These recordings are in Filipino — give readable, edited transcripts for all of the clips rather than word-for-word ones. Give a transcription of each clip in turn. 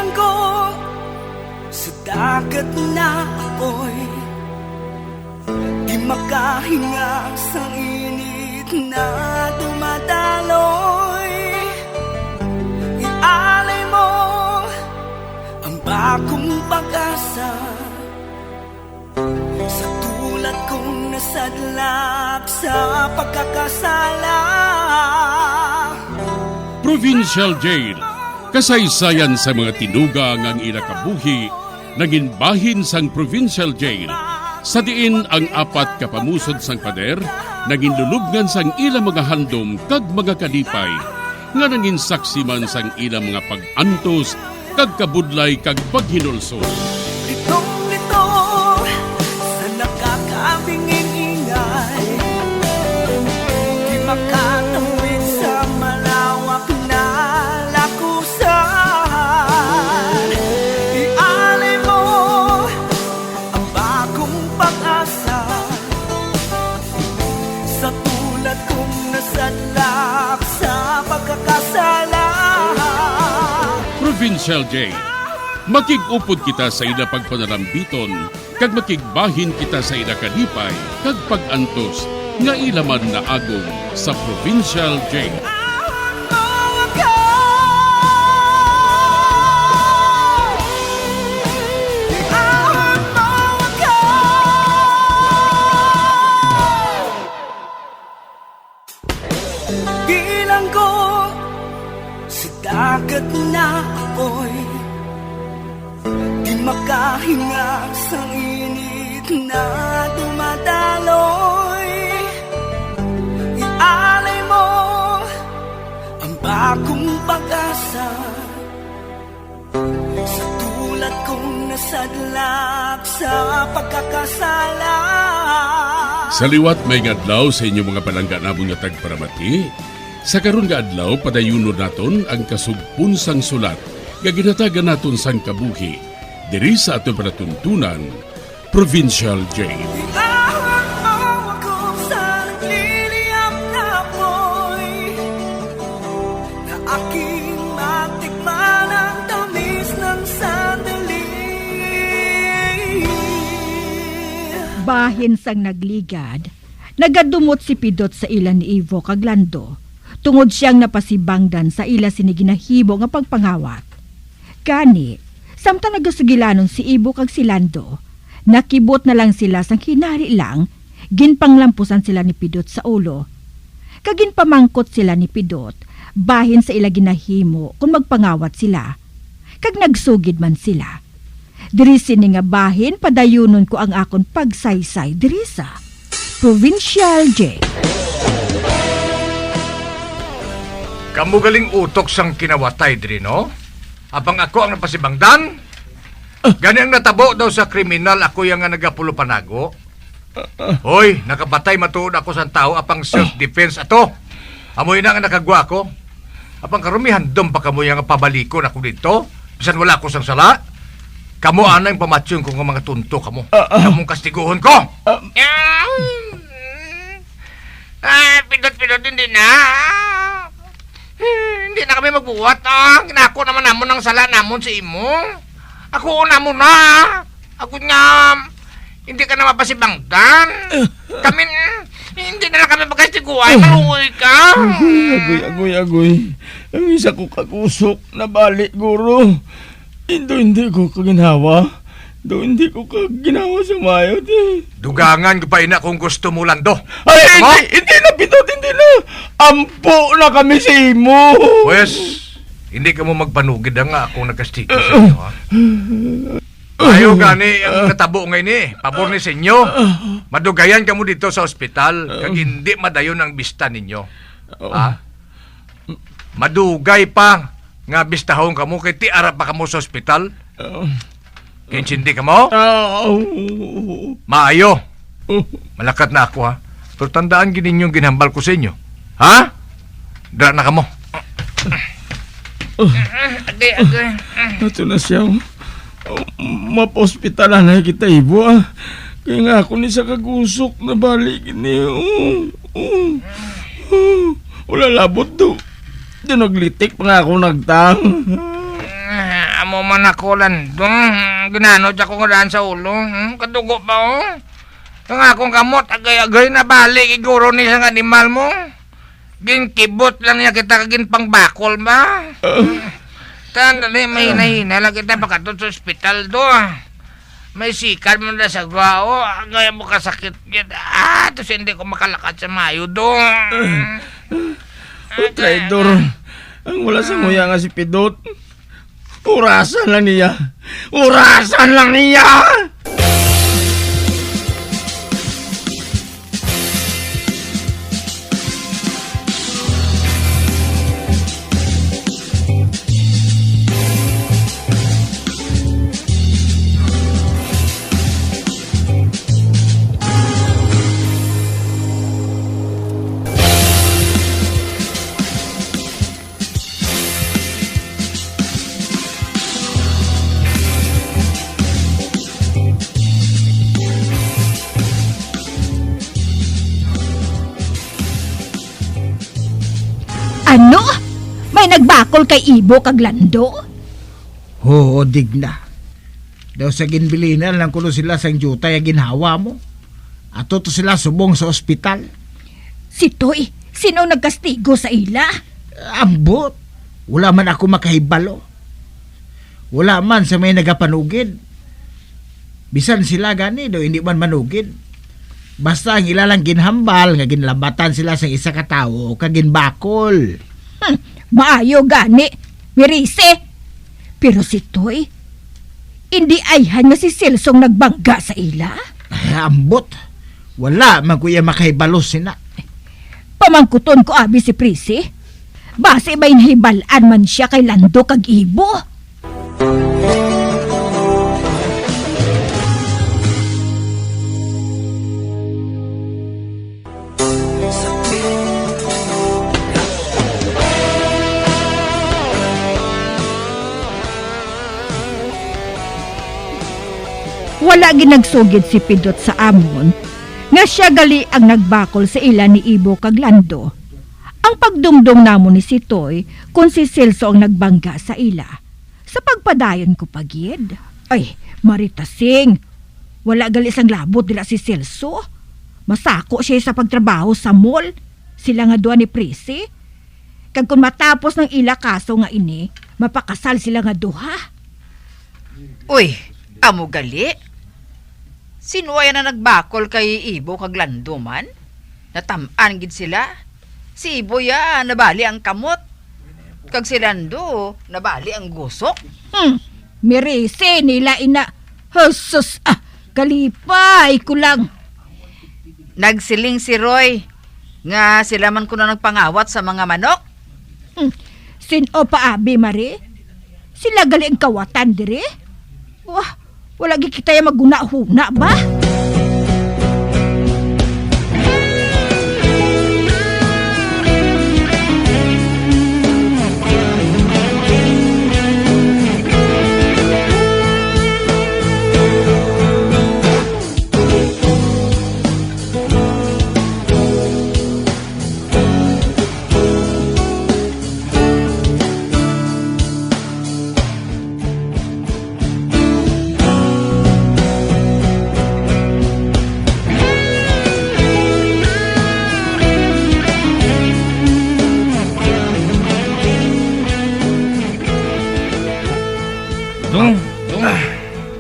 Bilanggo sa dagat na apoy, di makahinga sa init na dumadaloy. Ialay mo ang bagong pag-asa sa tulad kong nasadlak sa pagkakasala. Provincial Jail, kasaysayan sa mga tinuga ngang inakabuhi, naging bahin sang Provincial Jail. Sa diin ang apat kapamusod sang pader, naging lulubngan sang ilang mga handom kag mga kalipay, nga naging saksi man sang ilang mga pag-antos, kag kabudlay kag paghinulsol. Litong-lito sa nakakabingin ingay, di makatawid sa malawak na lakusan. Ialay mo ang bagong pag-asa sa tulad kong nasadlak sa pagkakasala. Provincial Jail, makig-upod kita sa ila pagpanarambiton, kag makigbahin kita sa ila kalipay, kag pag-antos, nga ilaman na agong sa Provincial Jail. Bilanggo sa dagat na apoy, di makahinga sa init na dumadaloy. Ialay mo ang bagong pag-asa sa tulad kong nasadlak sa pagkakasala. Sa liwat may adlaw sa inyong mga palangga namong nga tagparamati, sa karon nga adlaw padayunon naton ang kasugpon sang sulat nga ginatagan naton sang kabuhi diri sa aton panatuntunan, Provincial Jail. Iahon mo ako sa nagliliyap na apoy, na aking matikman ang tamis ng sandali. Bahin sang nagligad, nagadumot si Pidot sa ila ni Ivo kag Lando, tungod siyang napasibangdan sa ila siniginahibo nga pagpangawat. Gani, samtang nagasugilanon si Ivo kag si Lando, nakibot na lang sila sang hinari lang, ginpanglampusan sila ni Pidot sa ulo. Kagin pamangkot sila ni Pidot, bahin sa ila ginahimo kung magpangawat sila. Kag nagsugid man sila. Diri sini nga bahin padayunon ko ang akon pagsaysay diri sa Provincial Jail. Kamu galing utok sang kinawatay diri, no? Abang ako ang napasibangdan? Gani ang natabo daw sa kriminal, ako yung nga nagapulo panago. Hoy, nakapatay matuod ako sa tao apang self-defense ato. Amoy na nga nakagwa ko. Apang karumihan dom pa kamoy nga pabalikon ako dito. Bisan wala ako sang sala. Kamu ana yung pamatsyon ko nga mga tunto kamo. Kamong kastiguhon ko. Pidot-pidot hindi na. Hindi na kami magbuwat. Ginako naman namon ang sala namon sa imo. Ako una mo na. Ako nga, hindi ka na mapasibangtan. Kami, hindi na lang kami magkastiguan. Maluoy ka. Agoy. Ang isa ko kakusok na balik, guro. Hindi ko kaginawa. Hindi ko kaginawa sa mayot eh. Dugangan ko pa ina kung gusto mo, Lando. Ay, hindi na, Pidot, hindi na. Ampo na kami sa imo. Pues, hindi ka mo magpanugid nga akong nagkastigo sa inyo, ha? Ayaw gani ang katabo ngayon eh. Pabor ni sa inyo. Madugayan ka mo dito sa ospital kag hindi madayon ang bista ninyo. Ha? Madugay pa nga bistahon ka mo kay tiara pa ka mo sa ospital. Kinsindi ka mo? Maayo. Malakat na ako, ha? Pero tandaan gininyong ginhambal ko sa inyo. Ha? Dara na ka mo. Agay. Ito na siya. Mapa-hospitalan na kita, Ibo. Kaya nga ako ni sa kagusok na balik ni. Wala labot do. Di naglitik pa nga ako nagtang. Amo man ako Lando. Ginanod ako nga daan sa ulo. Kadugo pa oh. Ang akong kamot, agay-agay na balik iguro ni isang animal mo. Ginkibot lang niya kita kagin pang bakol ba? Tandali, may hina-hina lang kita pagkatod sa ospital do. May sikat mo na sa gwao, agay mo kasakit kita. Tapos hindi ko makalakad sa mayo do. Traidor. Ang wala sa nguya nga si Pidot. Urasan lang niya. Urasan lang niya! Ano? May nagbakol kay Ibo kag Lando? Oo, digna. Daw sa ginbilinan lang kuno sila sang jutay ang ginhawa mo. Ato to sila subong sa ospital. Si Toy, sino nagkastigo sa ila? Ambot. Wala man ako makahibalo. Wala man sa may nagapanugid. Bisan sila gani daw hindi man manugid. Basta ang ilalang ginhambal nga ginlambatan sila sa isa ka tawo kag ginbakol. Maayo gani, Mirise. Pero si Toy, hindi ayhan nga si Silsong nagbangga sa ila. Ay, ambot. Wala man kuya makahibalos sina. Pamangkuton ko abi si Prisi. Base may nahibalaan man siya kay Lando kag Ibo. Wala ginagsugid si Pidot sa amon nga siya gali ang nagbakol sa ila ni Ibo kag Lando. Ang pagdumdum namon ni si Toy kung si Celso ang nagbangga sa ila. Sa pagpadayon ko pagid. Ay, maritasing. Wala gali sang labot dila si Celso. Masako siya sa pagtrabaho sa mall. Sila nga duha ni Prisi. Kag kung matapos ng ila kaso nga ini, mapakasal sila nga duha. Uy, amo gali? Sino ay na nagbakol kay Ibo kag Lando man? Natamaan gid sila. Si Ibo ya nabali ang kamot. Kag si Lando nabali ang gusok. Mirise nila ina. Jesus, kalipay ko lang. Nagsiling si Roy nga sila man kuno nagpangawat sa mga manok. Sino pa abi, Mari? Sila gali ang kawatan dire? Wah, wala kita yung maguna-huna ba?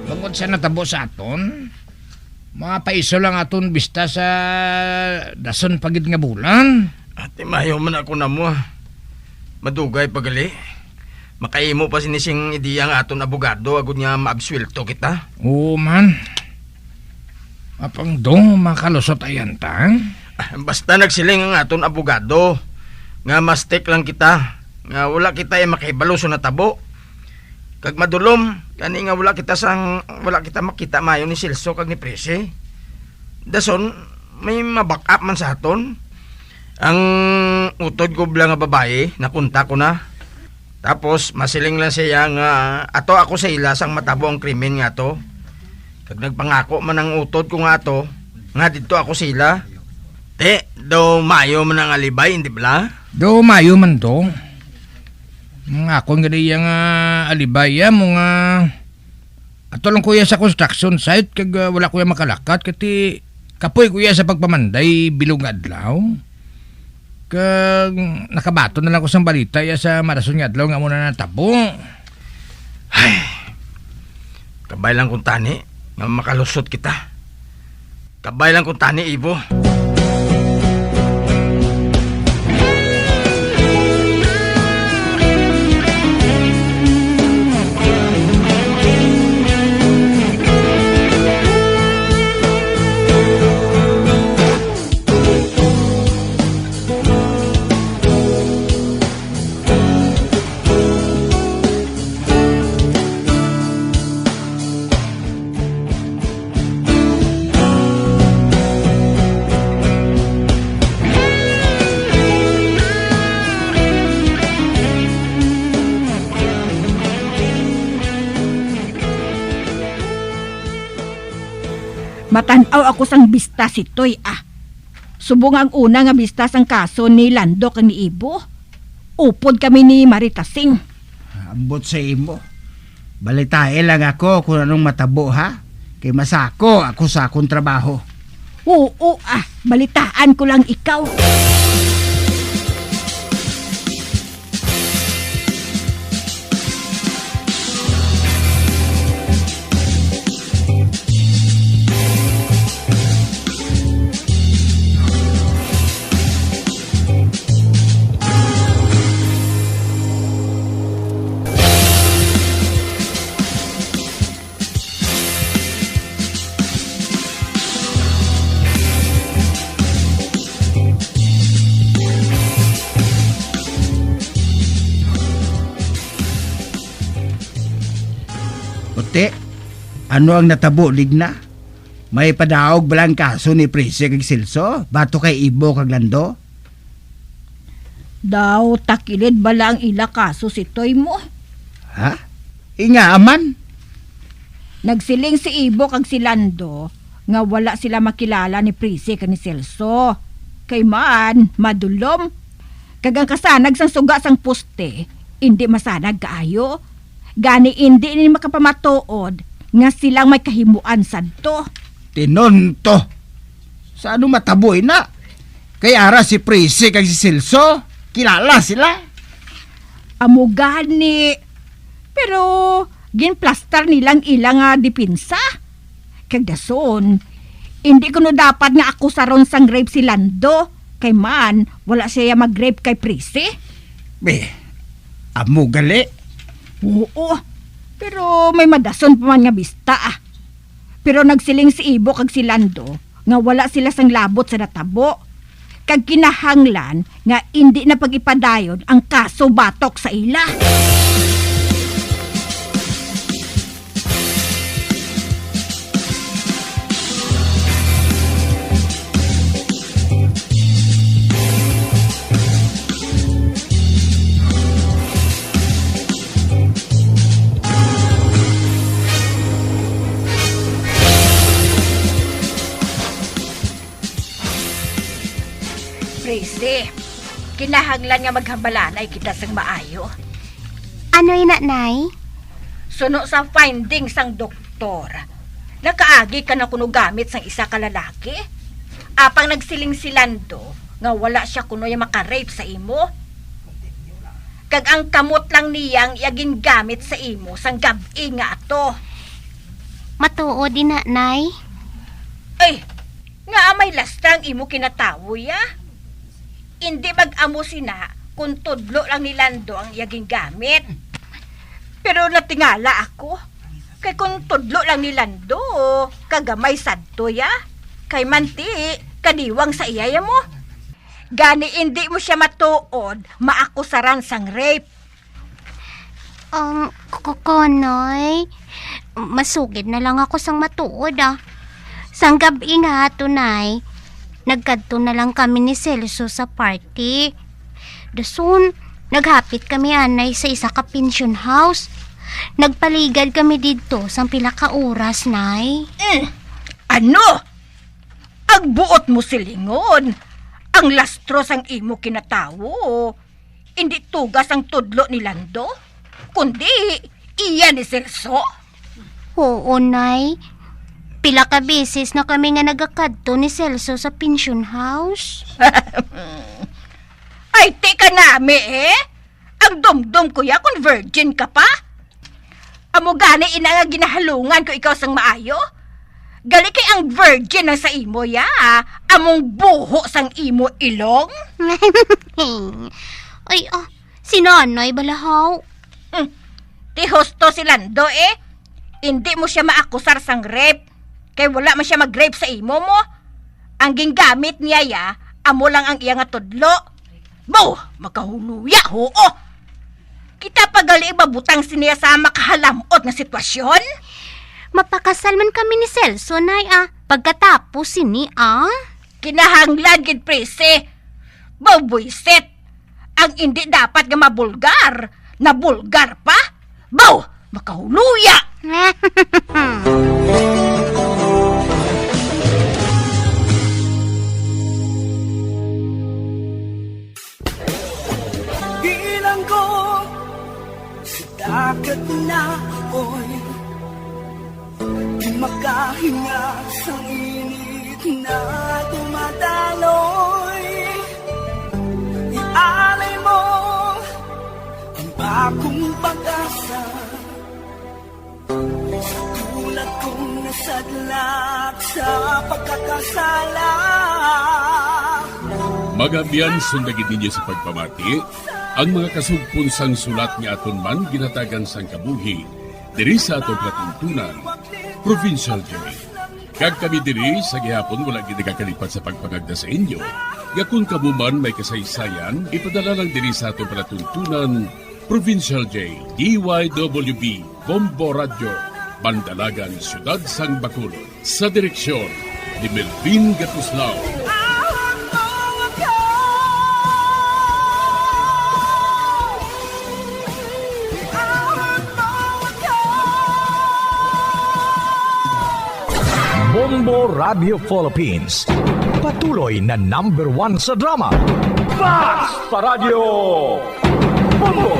Bangod sa natabo sa aton, mga paiso lang aton bista sa dason pagid nga bulan. Ate, mayo man ako na mo. Madugay pagali. Makaimo pa sinising ideya nga aton abogado agud nga maabswelto kita. Oo man. Apang dong makalusot ayan ta. Basta nagsiling ang aton abogado nga mastek lang kita nga wala kita ay makahibalo sa natabo. Kag madulom kani nga wala kita makita mayo ni Silso kag ni Presi. Dason may mabackup man sa aton. Ang utod ko bla nga babae nakunta ko na. Tapos masiling lang siya nga ato ako sa ila sang matabo ang krimen nga to. Kag nagpangako man ang utod ko nga to nga didto ako sa ila. Te, do mayo man ang alibay, hindi bla? Do mayo man do. Ako nga diya nga alibaya mo nga ato lang kuya sa construction site kag wala kuya makalakat kati kapoy kuya sa pagpamanday bilog nga adlaw. Kag nakabato na lang ko sa balita ya sa marason nga adlaw nga muna natabo. Kabay lang kung tani, nga makalusot kita. Kabay lang kung tani, Ibo. Matanaw ako sang bista si Toy Subong ang una nga bista sang kaso ni Lando kang ni Ibo. Upod kami ni Maritasing. Ambot sa imo. Balitae lang ako kung anong matabo ha. Kay masako ako sa akong trabaho. Oo balitaan ko lang ikaw. Ote, ano ang natabo ligna? May padaog balang kaso ni Prese kag Silso? Bato kay Ibo kag Lando? Daw takilid bala ang ila kaso si Toy mo. Ha? Inga aman? Nagsiling si Ibo kag si Lando nga wala sila makilala ni Prese kag ni Celso. Kay man, madulom. Kag ang kasanag sang suga sang poste, hindi masanag kaayo. Gani hindi ni makapamatuod nga silang may kahimuan sadto. Tinonto. Sa ano mataboy na? Kay ara si Prese kag si Silso? Kilala sila? Amo gani. Pero ginplastar nilang ilang dipinsa. Kag dason, hindi ko no dapat nga ako saron sang rape si Lando. Kay man, wala siya mag-rape kay Prese. Amo gali. Oo, pero may madason pa man nga bista Pero nagsiling si Ibo kag si Lando nga wala sila sang labot sa natabo. Kag kinahanglan nga hindi na pag-ipadayon ang kaso batok sa ila. Prese, kinahanglan nga maghambalanay kita sang maayo. Ano nanay? Suno sa findings sang doktor, nakaagi ka na kuno gamit sang isa ka lalaki. Apang nagsiling si Lando nga wala siya kuno yung makarape sa imo. Kag ang kamot lang niyang yaging gamit sa imo sang gabi nga ato. Matuod din nanay. Ay, nga amay lastang imo kinatawo ya. Hindi mag-amo sina kung tudlo lang ni Lando ang yaging gamit. Pero natingala ako. Kay kung tudlo lang ni Lando, kagamay sadto ya. Kay manti, kadiwang sa iyaya mo. Gani hindi mo siya matuod, maakusaran sang rape. Kokonoy, masugid na lang ako sang matuod Sang gabi nga tunay, nagkadto na lang kami ni Celso sa party. Dasun, naghapit kami anay sa isa ka pension house. Nagpaligad kami dito sang pila ka oras, nay. Ano? Ang buot mo silingon. Ang lastro sang imo kinatawo. Hindi tugas ang tudlo ni Lando, kundi iya ni Celso. Oo, Nay. Pila ka beses na kami nga nagakadto ni Celso sa pension house. Ay, teka nami Ang dumdum ko ya kung virgin ka pa. Amo gani ina nga ginahalungan ko ikaw sang maayo. Gali kay ang virgin ang sa imo ya. Among buho sang imo ilong. Ay, si Nanay Balahaw. Ti hosto si Lando Hindi mo siya maakusar sang rape. Kay wala man siya mag-rape sa imo mo. Ang gingamit niya ya, amo lang ang iya nga tudlo. Bo, makahuluya hoo. Kita pagali ibabutang siniya sa makahalamot na sitwasyon. Mapakasal man kami ni Celso, Nay, pagkatapos sini, Kinahanglan gid prese. Bo, buisit. Ang hindi dapat nga mabulgar, na bulgar pa. Bo, makahuluya. Bilanggo sa dagat na apoy, di makahinga sa init na dumadaloy. Ialay mo ang bagong pag-asa sa tulad kong nasadlak sa pagkakasala. Magabiyan sundagin ninyo sa pagpamati ang mga kasugpon sang sulat ni aton man ginatagan sang kabuhi diri sa atong katuntunan, Provincial Journal. Kag kami diri sa gihapon wala gid nagakalipat sa pagpangagda sa inyo. Yakun kamo man may kasaysayan, ipadala lang diri sa atong palatuntunan, Provincial J, DYWB, Bombo Radio, Bandalagan, Siyudad Sang Bacolod. Sa direksyon ni Melvin Gatuslao. Bombo Radio Philippines. Patuloy na #1 sa drama. Fast pa Radio! Bombo!